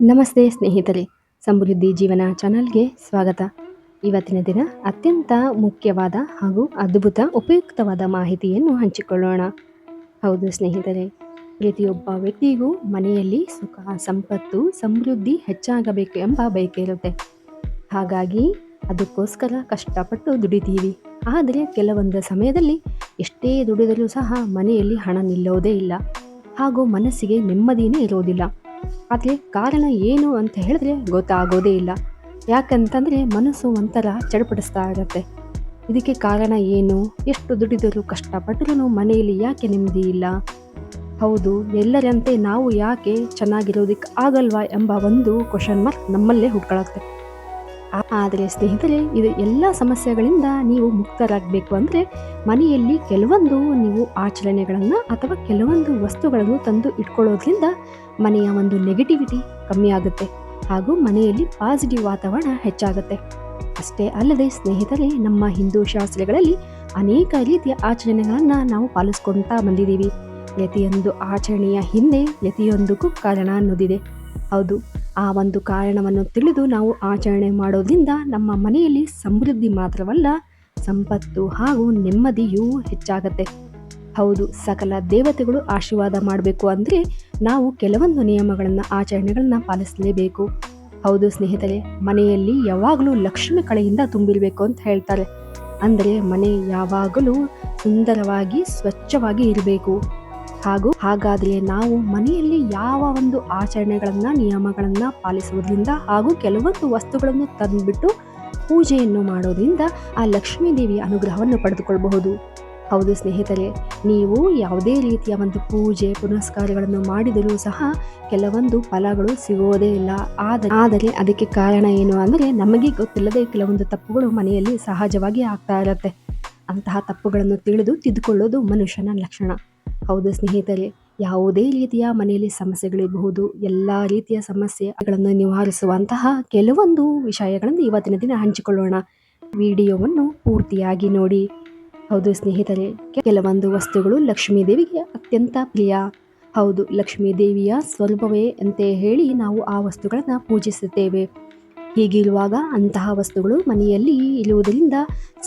ನಮಸ್ತೆ ಸ್ನೇಹಿತರೆ, ಸಮೃದ್ಧಿ ಜೀವನ ಚಾನಲ್ಗೆ ಸ್ವಾಗತ. ಇವತ್ತಿನ ದಿನ ಅತ್ಯಂತ ಮುಖ್ಯವಾದ ಹಾಗೂ ಅದ್ಭುತ ಉಪಯುಕ್ತವಾದ ಮಾಹಿತಿಯನ್ನು ಹಂಚಿಕೊಳ್ಳೋಣ. ಹೌದು ಸ್ನೇಹಿತರೆ, ಪ್ರತಿಯೊಬ್ಬ ವ್ಯಕ್ತಿಗೂ ಮನೆಯಲ್ಲಿ ಸುಖ, ಸಂಪತ್ತು, ಸಮೃದ್ಧಿ ಹೆಚ್ಚಾಗಬೇಕು ಎಂಬ ಬಯಕೆ ಇರುತ್ತೆ. ಹಾಗಾಗಿ ಅದಕ್ಕೋಸ್ಕರ ಕಷ್ಟಪಟ್ಟು ದುಡಿತೀವಿ. ಆದರೆ ಕೆಲವೊಂದು ಸಮಯದಲ್ಲಿ ಎಷ್ಟೇ ದುಡಿದರೂ ಸಹ ಮನೆಯಲ್ಲಿ ಹಣ ನಿಲ್ಲೋದೇ ಇಲ್ಲ, ಹಾಗೂ ಮನಸ್ಸಿಗೆ ನೆಮ್ಮದಿಯೇ ಇರೋದಿಲ್ಲ. ಆದರೆ ಕಾರಣ ಏನು ಅಂತ ಹೇಳಿದ್ರೆ ಗೊತ್ತಾಗೋದೇ ಇಲ್ಲ. ಯಾಕಂತಂದರೆ ಮನಸ್ಸು ಒಂಥರ ಚಡಪಡಿಸ್ತಾ ಇರುತ್ತೆ. ಇದಕ್ಕೆ ಕಾರಣ ಏನು? ಎಷ್ಟು ದುಡಿದರೂ ಕಷ್ಟಪಟ್ಟರೂ ಮನೆಯಲ್ಲಿ ಯಾಕೆ ನೆಮ್ಮದಿ ಇಲ್ಲ? ಹೌದು, ಎಲ್ಲರಂತೆ ನಾವು ಯಾಕೆ ಚೆನ್ನಾಗಿರೋದಕ್ಕೆ ಆಗಲ್ವಾ ಎಂಬ ಒಂದು ಕ್ವಶನ್ ಮಾರ್ಕ್ ನಮ್ಮಲ್ಲೇ ಹುಟ್ಕೊಳ್ಳುತ್ತೆ. ಆದರೆ ಸ್ನೇಹಿತರೆ, ಇದು ಎಲ್ಲ ಸಮಸ್ಯೆಗಳಿಂದ ನೀವು ಮುಕ್ತರಾಗಬೇಕು ಅಂದರೆ ಮನೆಯಲ್ಲಿ ಕೆಲವೊಂದು ನೀವು ಆಚರಣೆಗಳನ್ನು ಅಥವಾ ಕೆಲವೊಂದು ವಸ್ತುಗಳನ್ನು ತಂದು ಇಟ್ಕೊಳ್ಳೋದ್ರಿಂದ ಮನೆಯ ಒಂದು ನೆಗೆಟಿವಿಟಿ ಕಮ್ಮಿ ಆಗುತ್ತೆ, ಹಾಗೂ ಮನೆಯಲ್ಲಿ ಪಾಸಿಟಿವ್ ವಾತಾವರಣ ಹೆಚ್ಚಾಗುತ್ತೆ. ಅಷ್ಟೇ ಅಲ್ಲದೆ ಸ್ನೇಹಿತರೆ, ನಮ್ಮ ಹಿಂದೂ ಶಾಸ್ತ್ರಗಳಲ್ಲಿ ಅನೇಕ ರೀತಿಯ ಆಚರಣೆಗಳನ್ನು ನಾವು ಪಾಲಿಸ್ಕೊಳ್ತಾ ಬಂದಿದ್ದೀವಿ. ಪ್ರತಿಯೊಂದು ಆಚರಣೆಯ ಹಿಂದೆ ಪ್ರತಿಯೊಂದಕ್ಕೂ ಕಾರಣ ಅನ್ನೋದಿದೆ. ಹೌದು, ಆ ಒಂದು ಕಾರಣವನ್ನು ತಿಳಿದು ನಾವು ಆಚರಣೆ ಮಾಡೋದ್ರಿಂದ ನಮ್ಮ ಮನೆಯಲ್ಲಿ ಸಮೃದ್ಧಿ ಮಾತ್ರವಲ್ಲ, ಸಂಪತ್ತು ಹಾಗೂ ನೆಮ್ಮದಿಯೂ ಹೆಚ್ಚಾಗತ್ತೆ. ಹೌದು, ಸಕಲ ದೇವತೆಗಳು ಆಶೀರ್ವಾದ ಮಾಡಬೇಕು ಅಂದರೆ ನಾವು ಕೆಲವೊಂದು ನಿಯಮಗಳನ್ನು, ಆಚರಣೆಗಳನ್ನ ಪಾಲಿಸಲೇಬೇಕು. ಹೌದು ಸ್ನೇಹಿತರೆ, ಮನೆಯಲ್ಲಿ ಯಾವಾಗಲೂ ಲಕ್ಷ್ಮಿ ಕಳೆಯಿಂದ ತುಂಬಿರಬೇಕು ಅಂತ ಹೇಳ್ತಾರೆ. ಅಂದರೆ ಮನೆ ಯಾವಾಗಲೂ ಸುಂದರವಾಗಿ ಸ್ವಚ್ಛವಾಗಿ ಇರಬೇಕು. ಹಾಗಾದರೆ ನಾವು ಮನೆಯಲ್ಲಿ ಯಾವ ಒಂದು ಆಚರಣೆಗಳನ್ನು, ನಿಯಮಗಳನ್ನು ಪಾಲಿಸುವುದರಿಂದ ಹಾಗೂ ಕೆಲವೊಂದು ವಸ್ತುಗಳನ್ನು ತಂದುಬಿಟ್ಟು ಪೂಜೆಯನ್ನು ಮಾಡೋದ್ರಿಂದ ಆ ಲಕ್ಷ್ಮೀ ದೇವಿಯ ಅನುಗ್ರಹವನ್ನು ಪಡೆದುಕೊಳ್ಳಬಹುದು. ಹೌದು ಸ್ನೇಹಿತರೆ, ನೀವು ಯಾವುದೇ ರೀತಿಯ ಒಂದು ಪೂಜೆ ಪುನಸ್ಕಾರಗಳನ್ನು ಮಾಡಿದರೂ ಸಹ ಕೆಲವೊಂದು ಫಲಗಳು ಸಿಗೋದೇ ಇಲ್ಲ. ಆದರೆ ಅದಕ್ಕೆ ಕಾರಣ ಏನು ಅಂದರೆ ನಮಗೆ ಗೊತ್ತಿಲ್ಲದೆ ಕೆಲವೊಂದು ತಪ್ಪುಗಳು ಮನೆಯಲ್ಲಿ ಸಹಜವಾಗಿ ಆಗ್ತಾ ಇರುತ್ತೆ. ಅಂತಹ ತಪ್ಪುಗಳನ್ನು ತಿಳಿದು ತಿದ್ದುಕೊಳ್ಳೋದು ಮನುಷ್ಯನ ಲಕ್ಷಣ. ಹೌದು ಸ್ನೇಹಿತರೆ, ಯಾವುದೇ ರೀತಿಯ ಮನೆಯಲ್ಲಿ ಸಮಸ್ಯೆಗಳಿರಬಹುದು, ಎಲ್ಲ ರೀತಿಯ ಸಮಸ್ಯೆಗಳನ್ನು ನಿವಾರಿಸುವಂತಹ ಕೆಲವೊಂದು ವಿಷಯಗಳನ್ನು ಇವತ್ತಿನ ದಿನ ಹಂಚಿಕೊಳ್ಳೋಣ. ವಿಡಿಯೋವನ್ನು ಪೂರ್ತಿಯಾಗಿ ನೋಡಿ. ಹೌದು ಸ್ನೇಹಿತರೆ, ಕೆಲವೊಂದು ವಸ್ತುಗಳು ಲಕ್ಷ್ಮೀ ದೇವಿಗೆ ಅತ್ಯಂತ ಪ್ರಿಯ. ಹೌದು, ಲಕ್ಷ್ಮೀ ದೇವಿಯ ಸ್ವರೂಪವೇ ಅಂತ ಹೇಳಿ ನಾವು ಆ ವಸ್ತುಗಳನ್ನು ಪೂಜಿಸುತ್ತೇವೆ. ಹೀಗಿರುವಾಗ ಅಂತಹ ವಸ್ತುಗಳು ಮನೆಯಲ್ಲಿ ಇರುವುದರಿಂದ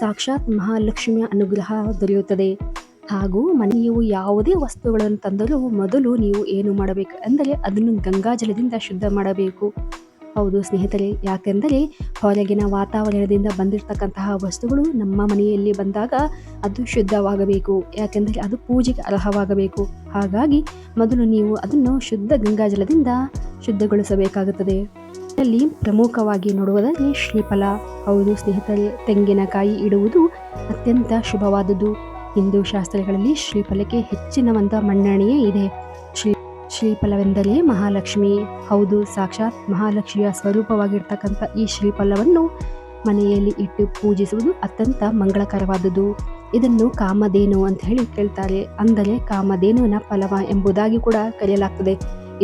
ಸಾಕ್ಷಾತ್ ಮಹಾಲಕ್ಷ್ಮಿಯ ಅನುಗ್ರಹ ದೊರೆಯುತ್ತದೆ. ಹಾಗೂ ನೀವು ಯಾವುದೇ ವಸ್ತುಗಳನ್ನು ತಂದರೂ ಮೊದಲು ನೀವು ಏನು ಮಾಡಬೇಕು ಅಂದರೆ ಅದನ್ನು ಗಂಗಾಜಲದಿಂದ ಶುದ್ಧ ಮಾಡಬೇಕು. ಹೌದು ಸ್ನೇಹಿತರೆ, ಯಾಕೆಂದರೆ ಹೊರಗಿನ ವಾತಾವರಣದಿಂದ ಬಂದಿರತಕ್ಕಂತಹ ವಸ್ತುಗಳು ನಮ್ಮ ಮನೆಯಲ್ಲಿ ಬಂದಾಗ ಅದು ಶುದ್ಧವಾಗಬೇಕು. ಯಾಕೆಂದರೆ ಅದು ಪೂಜೆಗೆ ಅರ್ಹವಾಗಬೇಕು. ಹಾಗಾಗಿ ಮೊದಲು ನೀವು ಅದನ್ನು ಶುದ್ಧ ಗಂಗಾಜಲದಿಂದ ಶುದ್ಧಗೊಳಿಸಬೇಕಾಗುತ್ತದೆ. ಇದರಲ್ಲಿ ಪ್ರಮುಖವಾಗಿ ನೋಡುವುದಾದರೆ ಶ್ರೀಫಲ. ಹೌದು ಸ್ನೇಹಿತರೆ, ತೆಂಗಿನಕಾಯಿ ಇಡುವುದು ಅತ್ಯಂತ ಶುಭವಾದುದು. ಹಿಂದೂ ಶಾಸ್ತ್ರಗಳಲ್ಲಿ ಶ್ರೀಫಲಕ್ಕೆ ಹೆಚ್ಚಿನ ಒಂದು ಮನ್ನಣೆಯೇ ಇದೆ. ಶ್ರೀಫಲವೆಂದರೆ ಮಹಾಲಕ್ಷ್ಮಿ. ಹೌದು, ಸಾಕ್ಷಾತ್ ಮಹಾಲಕ್ಷ್ಮಿಯ ಸ್ವರೂಪವಾಗಿರ್ತಕ್ಕಂಥ ಈ ಶ್ರೀಫಲವನ್ನು ಮನೆಯಲ್ಲಿ ಇಟ್ಟು ಪೂಜಿಸುವುದು ಅತ್ಯಂತ ಮಂಗಳಕರವಾದುದು. ಇದನ್ನು ಕಾಮಧೇನು ಅಂತ ಹೇಳಿ ಕೇಳ್ತಾರೆ. ಅಂದರೆ ಕಾಮಧೇನುವಿನ ಫಲವ ಎಂಬುದಾಗಿ ಕೂಡ ಕರೆಯಲಾಗ್ತದೆ.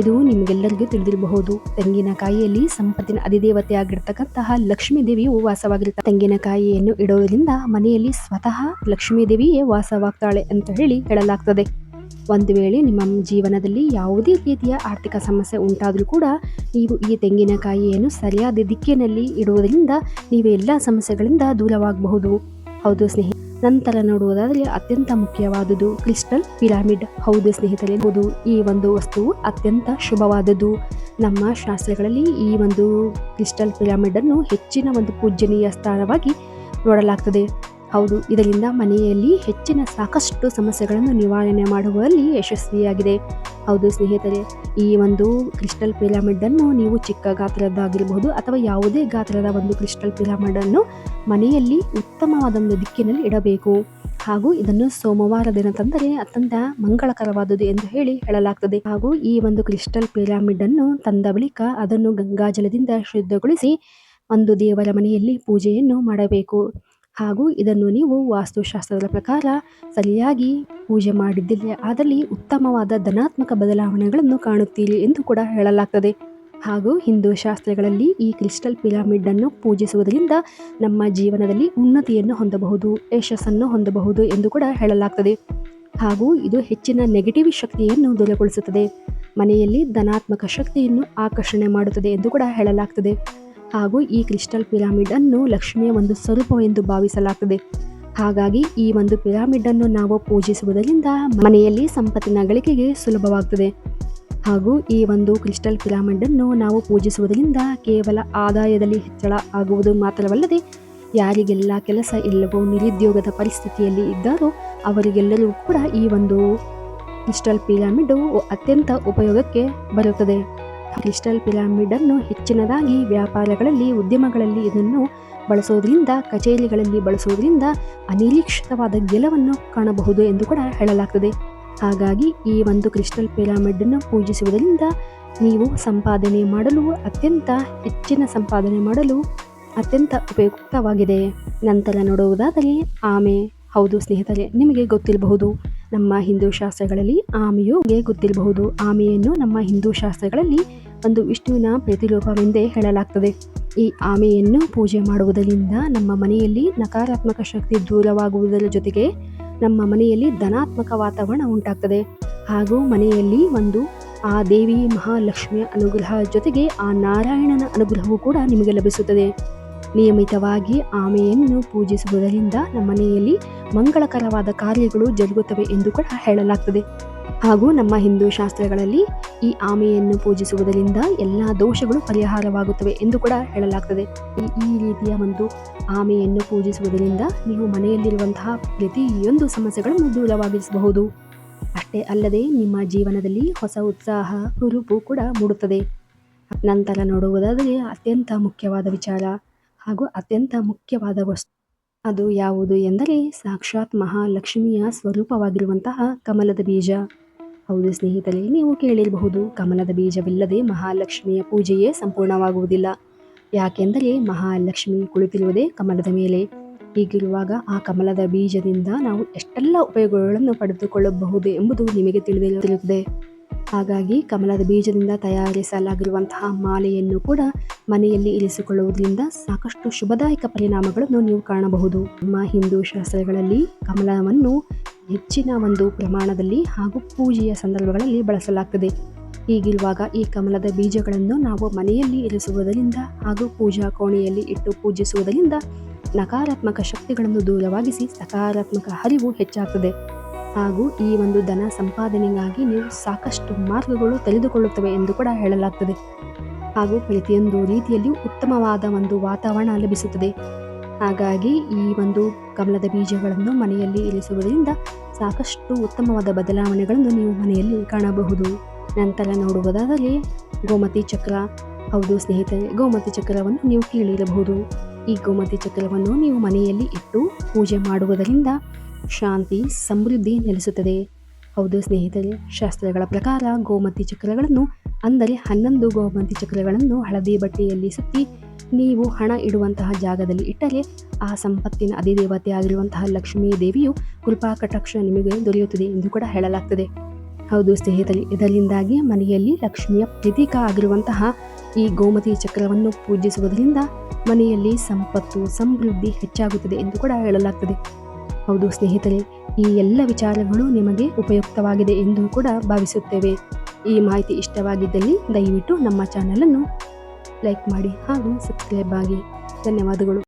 ಇದು ನಿಮಗೆಲ್ಲರಿಗೂ ತಿಳಿದಿರಬಹುದು. ತೆಂಗಿನಕಾಯಿಯಲ್ಲಿ ಸಂಪತ್ತಿನ ಅಧಿದೇವತೆ ಆಗಿರ್ತಕ್ಕಂತಹ ಲಕ್ಷ್ಮೀ ದೇವಿಯು ವಾಸವಾಗಿರ್ತಾರೆ. ತೆಂಗಿನಕಾಯಿಯನ್ನು ಇಡೋದ್ರಿಂದ ಮನೆಯಲ್ಲಿ ಸ್ವತಃ ಲಕ್ಷ್ಮೀ ದೇವಿಯೇ ವಾಸವಾಗ್ತಾಳೆ ಅಂತ ಹೇಳಿ ಹೇಳಲಾಗ್ತದೆ. ಒಂದು ವೇಳೆ ನಿಮ್ಮ ಜೀವನದಲ್ಲಿ ಯಾವುದೇ ರೀತಿಯ ಆರ್ಥಿಕ ಸಮಸ್ಯೆ ಉಂಟಾದರೂ ಕೂಡ ನೀವು ಈ ತೆಂಗಿನಕಾಯಿಯನ್ನು ಸರಿಯಾದ ದಿಕ್ಕಿನಲ್ಲಿ ಇಡುವುದರಿಂದ ನೀವು ಎಲ್ಲ ಸಮಸ್ಯೆಗಳಿಂದ ದೂರವಾಗಬಹುದು. ಹೌದು ಸ್ನೇಹಿತರೆ, ನಂತರ ನೋಡುವುದಾದರೆ ಅತ್ಯಂತ ಮುಖ್ಯವಾದುದು ಕ್ರಿಸ್ಟಲ್ ಪಿರಾಮಿಡ್. ಹೌದು ಸ್ನೇಹಿತರೆ, ಈ ಒಂದು ವಸ್ತುವು ಅತ್ಯಂತ ಶುಭವಾದದ್ದು. ನಮ್ಮ ಶಾಸ್ತ್ರಗಳಲ್ಲಿ ಈ ಒಂದು ಕ್ರಿಸ್ಟಲ್ ಪಿರಾಮಿಡ್ ಅನ್ನು ಹೆಚ್ಚಿನ ಒಂದು ಪೂಜನೀಯ ಸ್ಥಾನವಾಗಿ ನೋಡಲಾಗ್ತದೆ. ಹೌದು, ಇದರಿಂದ ಮನೆಯಲ್ಲಿ ಹೆಚ್ಚಿನ ಸಾಕಷ್ಟು ಸಮಸ್ಯೆಗಳನ್ನು ನಿವಾರಣೆ ಮಾಡುವಲ್ಲಿ ಯಶಸ್ವಿಯಾಗಿದೆ. ಹೌದು ಸ್ನೇಹಿತರೆ, ಈ ಒಂದು ಕ್ರಿಸ್ಟಲ್ ಪಿರಾಮಿಡ್ ಅನ್ನು ನೀವು ಚಿಕ್ಕ ಗಾತ್ರದ್ದಾಗಿರಬಹುದು ಅಥವಾ ಯಾವುದೇ ಗಾತ್ರದ ಒಂದು ಕ್ರಿಸ್ಟಲ್ ಪಿರಾಮಿಡ್ ಅನ್ನು ಮನೆಯಲ್ಲಿ ಉತ್ತಮವಾದ ಒಂದು ದಿಕ್ಕಿನಲ್ಲಿ ಇಡಬೇಕು. ಹಾಗೂ ಇದನ್ನು ಸೋಮವಾರ ದಿನ ತಂದರೆ ಅತ್ಯಂತ ಮಂಗಳಕರವಾದುದು ಎಂದು ಹೇಳಲಾಗ್ತದೆ. ಹಾಗೂ ಈ ಒಂದು ಕ್ರಿಸ್ಟಲ್ ಪಿರಾಮಿಡ್ ಅನ್ನು ತಂದ ಬಳಿಕ ಅದನ್ನು ಗಂಗಾಜಲದಿಂದ ಶುದ್ಧಗೊಳಿಸಿ ಒಂದು ದೇವರ ಮನೆಯಲ್ಲಿ ಪೂಜೆಯನ್ನು ಮಾಡಬೇಕು. ಹಾಗೂ ಇದನ್ನು ನೀವು ವಾಸ್ತುಶಾಸ್ತ್ರದ ಪ್ರಕಾರ ಸರಿಯಾಗಿ ಪೂಜೆ ಮಾಡಿದ್ದರೆ ಅದರಲ್ಲಿ ಉತ್ತಮವಾದ ಧನಾತ್ಮಕ ಬದಲಾವಣೆಗಳನ್ನು ಕಾಣುತ್ತೀರಿ ಎಂದು ಕೂಡ ಹೇಳಲಾಗ್ತದೆ. ಹಾಗೂ ಹಿಂದೂ ಶಾಸ್ತ್ರಗಳಲ್ಲಿ ಈ ಕ್ರಿಸ್ಟಲ್ ಪಿರಾಮಿಡ್ ಅನ್ನು ಪೂಜಿಸುವುದರಿಂದ ನಮ್ಮ ಜೀವನದಲ್ಲಿ ಉನ್ನತಿಯನ್ನು ಹೊಂದಬಹುದು, ಯಶಸ್ಸನ್ನು ಹೊಂದಬಹುದು ಎಂದು ಕೂಡ ಹೇಳಲಾಗ್ತದೆ. ಹಾಗೂ ಇದು ಹೆಚ್ಚಿನ ನೆಗೆಟಿವ್ ಶಕ್ತಿಯನ್ನು ದೂರಗೊಳಿಸುತ್ತದೆ. ಮನೆಯಲ್ಲಿ ಧನಾತ್ಮಕ ಶಕ್ತಿಯನ್ನು ಆಕರ್ಷಣೆ ಮಾಡುತ್ತದೆ ಎಂದು ಕೂಡ ಹೇಳಲಾಗ್ತದೆ. ಹಾಗೂ ಈ ಕ್ರಿಸ್ಟಲ್ ಪಿರಾಮಿಡ್ ಅನ್ನು ಲಕ್ಷ್ಮಿಯ ಒಂದು ಸ್ವರೂಪವೆಂದು ಭಾವಿಸಲಾಗ್ತದೆ. ಹಾಗಾಗಿ ಈ ಒಂದು ಪಿರಾಮಿಡ್ ಅನ್ನು ನಾವು ಪೂಜಿಸುವುದರಿಂದ ಮನೆಯಲ್ಲಿ ಸಂಪತ್ತಿನ ಗಳಿಕೆಗೆ ಸುಲಭವಾಗ್ತದೆ. ಹಾಗೂ ಈ ಒಂದು ಕ್ರಿಸ್ಟಲ್ ಪಿರಾಮಿಡ್ ಅನ್ನು ನಾವು ಪೂಜಿಸುವುದರಿಂದ ಕೇವಲ ಆದಾಯದಲ್ಲಿ ಹೆಚ್ಚಳ ಆಗುವುದು ಮಾತ್ರವಲ್ಲದೆ, ಯಾರಿಗೆಲ್ಲ ಕೆಲಸ ಇಲ್ಲವೋ ನಿರುದ್ಯೋಗದ ಪರಿಸ್ಥಿತಿಯಲ್ಲಿ ಇದ್ದಾರೋ ಅವರಿಗೆಲ್ಲರೂ ಕೂಡ ಈ ಒಂದು ಕ್ರಿಸ್ಟಲ್ ಪಿರಾಮಿಡ್ ಅತ್ಯಂತ ಉಪಯೋಗಕ್ಕೆ ಬರುತ್ತದೆ. ಕ್ರಿಸ್ಟಲ್ ಪಿರಾಮಿಡ್ ಅನ್ನು ಹೆಚ್ಚಿನದಾಗಿ ವ್ಯಾಪಾರಗಳಲ್ಲಿ, ಉದ್ಯಮಗಳಲ್ಲಿ ಇದನ್ನು ಬಳಸೋದ್ರಿಂದ, ಕಚೇರಿಗಳಲ್ಲಿ ಬಳಸೋದ್ರಿಂದ ಅನಿರೀಕ್ಷಿತವಾದ ಗೆಲುವನ್ನು ಕಾಣಬಹುದು ಎಂದು ಕೂಡ ಹೇಳಲಾಗ್ತದೆ. ಹಾಗಾಗಿ ಈ ಒಂದು ಕ್ರಿಸ್ಟಲ್ ಪಿರಾಮಿಡ್ ಅನ್ನು ಪೂಜಿಸುವುದರಿಂದ ನೀವು ಸಂಪಾದನೆ ಮಾಡಲು ಹೆಚ್ಚಿನ ಸಂಪಾದನೆ ಮಾಡಲು ಅತ್ಯಂತ ಉಪಯುಕ್ತವಾಗಿದೆ. ನಂತರ ನೋಡುವುದಾದರೆ ಆಮೆ. ಹೌದು ಸ್ನೇಹಿತರೆ, ನಿಮಗೆ ಗೊತ್ತಿರಬಹುದು, ನಮ್ಮ ಹಿಂದೂ ಶಾಸ್ತ್ರಗಳಲ್ಲಿ ಆಮೆಯು ಗೊತ್ತಿರಬಹುದು. ಆಮೆಯನ್ನು ನಮ್ಮ ಹಿಂದೂ ಶಾಸ್ತ್ರಗಳಲ್ಲಿ ಒಂದು ವಿಷ್ಣುವಿನ ಪ್ರತಿರೂಪವೆಂದೇ ಹೇಳಲಾಗ್ತದೆ. ಈ ಆಮೆಯನ್ನು ಪೂಜೆ ಮಾಡುವುದರಿಂದ ನಮ್ಮ ಮನೆಯಲ್ಲಿ ನಕಾರಾತ್ಮಕ ಶಕ್ತಿ ದೂರವಾಗುವುದರ ಜೊತೆಗೆ ನಮ್ಮ ಮನೆಯಲ್ಲಿ ಧನಾತ್ಮಕ ವಾತಾವರಣ ಉಂಟಾಗ್ತದೆ. ಹಾಗೂ ಮನೆಯಲ್ಲಿ ಆ ದೇವಿ ಮಹಾಲಕ್ಷ್ಮಿಯ ಅನುಗ್ರಹ ಜೊತೆಗೆ ಆ ನಾರಾಯಣನ ಅನುಗ್ರಹವೂ ಕೂಡ ನಿಮಗೆ ಲಭಿಸುತ್ತದೆ. ನಿಯಮಿತವಾಗಿ ಆಮೆಯನ್ನು ಪೂಜಿಸುವುದರಿಂದ ನಮ್ಮ ಮನೆಯಲ್ಲಿ ಮಂಗಳಕರವಾದ ಕಾರ್ಯಗಳು ಜರುಗುತ್ತವೆ ಎಂದು ಕೂಡ ಹೇಳಲಾಗ್ತದೆ. ಹಾಗೂ ನಮ್ಮ ಹಿಂದೂ ಶಾಸ್ತ್ರಗಳಲ್ಲಿ ಈ ಆಮೆಯನ್ನು ಪೂಜಿಸುವುದರಿಂದ ಎಲ್ಲ ದೋಷಗಳು ಪರಿಹಾರವಾಗುತ್ತವೆ ಎಂದು ಕೂಡ ಹೇಳಲಾಗ್ತದೆ. ಈ ರೀತಿಯ ಒಂದು ಆಮೆಯನ್ನು ಪೂಜಿಸುವುದರಿಂದ ನೀವು ಮನೆಯಲ್ಲಿರುವಂತಹ ಪ್ರತಿಯೊಂದು ಸಮಸ್ಯೆಗಳನ್ನು ದೂರವಾಗಿಸಬಹುದು. ಅಷ್ಟೇ ಅಲ್ಲದೆ ನಿಮ್ಮ ಜೀವನದಲ್ಲಿ ಹೊಸ ಉತ್ಸಾಹ, ಹುರುಪು ಕೂಡ ಮೂಡುತ್ತದೆ. ನಂತರ ನೋಡುವುದಾದರೆ ಅತ್ಯಂತ ಮುಖ್ಯವಾದ ವಿಚಾರ ಹಾಗೂ ಅತ್ಯಂತ ಮುಖ್ಯವಾದ ವಸ್ತು ಅದು ಯಾವುದು ಎಂದರೆ ಸಾಕ್ಷಾತ್ ಮಹಾಲಕ್ಷ್ಮಿಯ ಸ್ವರೂಪವಾಗಿರುವಂತಹ ಕಮಲದ ಬೀಜ. ಹೌದು ಸ್ನೇಹಿತರೆ, ನೀವು ಕೇಳಿರಬಹುದು, ಕಮಲದ ಬೀಜವಿಲ್ಲದೆ ಮಹಾಲಕ್ಷ್ಮಿಯ ಪೂಜೆಯೇ ಸಂಪೂರ್ಣವಾಗುವುದಿಲ್ಲ. ಯಾಕೆಂದರೆ ಮಹಾಲಕ್ಷ್ಮಿ ಕುಳಿತಿರುವುದೇ ಕಮಲದ ಮೇಲೆ. ಹೀಗಿರುವಾಗ ಆ ಕಮಲದ ಬೀಜದಿಂದ ನಾವು ಎಷ್ಟೆಲ್ಲ ಉಪಯೋಗಗಳನ್ನು ಪಡೆದುಕೊಳ್ಳಬಹುದು ಎಂಬುದು ನಿಮಗೆ ತಿಳಿದಿರುತ್ತದೆ. ಹಾಗಾಗಿ ಕಮಲದ ಬೀಜದಿಂದ ತಯಾರಿಸಲಾಗಿರುವಂತಹ ಮಾಲೆಯನ್ನು ಕೂಡ ಮನೆಯಲ್ಲಿ ಇರಿಸಿಕೊಳ್ಳುವುದರಿಂದ ಸಾಕಷ್ಟು ಶುಭದಾಯಕ ಪರಿಣಾಮಗಳನ್ನು ನೀವು ಕಾಣಬಹುದು. ನಮ್ಮ ಹಿಂದೂ ಶಾಸ್ತ್ರಗಳಲ್ಲಿ ಕಮಲವನ್ನು ಹೆಚ್ಚಿನ ಒಂದು ಪ್ರಮಾಣದಲ್ಲಿ ಹಾಗೂ ಪೂಜೆಯ ಸಂದರ್ಭಗಳಲ್ಲಿ ಬಳಸಲಾಗ್ತದೆ. ಹೀಗಿರುವಾಗ ಈ ಕಮಲದ ಬೀಜಗಳನ್ನು ನಾವು ಮನೆಯಲ್ಲಿ ಇರಿಸುವುದರಿಂದ ಹಾಗೂ ಪೂಜಾ ಕೋಣೆಯಲ್ಲಿ ಇಟ್ಟು ಪೂಜಿಸುವುದರಿಂದ ನಕಾರಾತ್ಮಕ ಶಕ್ತಿಗಳನ್ನು ದೂರವಾಗಿಸಿ ಸಕಾರಾತ್ಮಕ ಹರಿವು ಹೆಚ್ಚಾಗ್ತದೆ. ಹಾಗೂ ಈ ಒಂದು ಧನ ಸಂಪಾದನೆಗಾಗಿ ನೀವು ಸಾಕಷ್ಟು ಮಾರ್ಗಗಳು ತೆರೆದುಕೊಳ್ಳುತ್ತವೆ ಎಂದು ಕೂಡ ಹೇಳಲಾಗ್ತದೆ. ಹಾಗೂ ಪ್ರತಿಯೊಂದು ರೀತಿಯಲ್ಲಿಯೂ ಉತ್ತಮವಾದ ಒಂದು ವಾತಾವರಣ ಲಭಿಸುತ್ತದೆ. ಹಾಗಾಗಿ ಈ ಒಂದು ಕಮಲದ ಬೀಜಗಳನ್ನು ಮನೆಯಲ್ಲಿ ಇರಿಸುವುದರಿಂದ ಸಾಕಷ್ಟು ಉತ್ತಮವಾದ ಬದಲಾವಣೆಗಳನ್ನು ನೀವು ಮನೆಯಲ್ಲಿ ಕಾಣಬಹುದು. ನಂತರ ನೋಡುವುದಾದರೆ ಗೋಮತಿ ಚಕ್ರ. ಹೌದು ಸ್ನೇಹಿತರೆ, ಗೋಮತಿ ಚಕ್ರವನ್ನು ನೀವು ಕೇಳಿರಬಹುದು. ಈ ಗೋಮತಿ ಚಕ್ರವನ್ನು ನೀವು ಮನೆಯಲ್ಲಿ ಇಟ್ಟು ಪೂಜೆ ಮಾಡುವುದರಿಂದ ಶಾಂತಿ, ಸಮೃದ್ಧಿ ನೆಲೆಸುತ್ತದೆ. ಹೌದು ಸ್ನೇಹಿತರೆ, ಶಾಸ್ತ್ರಗಳ ಪ್ರಕಾರ ಗೋಮತಿ ಚಕ್ರಗಳನ್ನು ಅಂದರೆ 11 ಗೋಮತಿ ಚಕ್ರಗಳನ್ನು ಹಳದಿ ಬಟ್ಟೆಯಲ್ಲಿ ಸುತ್ತಿ ನೀವು ಹಣ ಇಡುವಂತಹ ಜಾಗದಲ್ಲಿ ಇಟ್ಟರೆ ಆ ಸಂಪತ್ತಿನ ಅಧಿದೇವತೆ ಆಗಿರುವಂತಹ ಲಕ್ಷ್ಮೀ ದೇವಿಯು ಕೃಪಾ ಕಟಾಕ್ಷ ನಿಮಗೆ ದೊರೆಯುತ್ತದೆ ಎಂದು ಕೂಡ ಹೇಳಲಾಗ್ತದೆ. ಹೌದು ಸ್ನೇಹಿತರೆ, ಇದರಿಂದಾಗಿ ಮನೆಯಲ್ಲಿ ಲಕ್ಷ್ಮಿಯ ಪ್ರತೀಕ ಆಗಿರುವಂತಹ ಈ ಗೋಮತಿ ಚಕ್ರವನ್ನು ಪೂಜಿಸುವುದರಿಂದ ಮನೆಯಲ್ಲಿ ಸಂಪತ್ತು, ಸಮೃದ್ಧಿ ಹೆಚ್ಚಾಗುತ್ತದೆ ಎಂದು ಕೂಡ ಹೇಳಲಾಗ್ತದೆ. ಹೌದು ಸ್ನೇಹಿತರೆ, ಈ ಎಲ್ಲ ವಿಚಾರಗಳು ನಿಮಗೆ ಉಪಯುಕ್ತವಾಗಿದೆ ಎಂದು ಕೂಡ ಭಾವಿಸುತ್ತೇವೆ. ಈ ಮಾಹಿತಿ ಇಷ್ಟವಾಗಿದ್ದಲ್ಲಿ ದಯವಿಟ್ಟು ನಮ್ಮ ಚಾನಲನ್ನು ಲೈಕ್ ಮಾಡಿ ಹಾಗೂ ಸಬ್ಸ್ಕ್ರೈಬ್ ಆಗಿ. ಧನ್ಯವಾದಗಳು.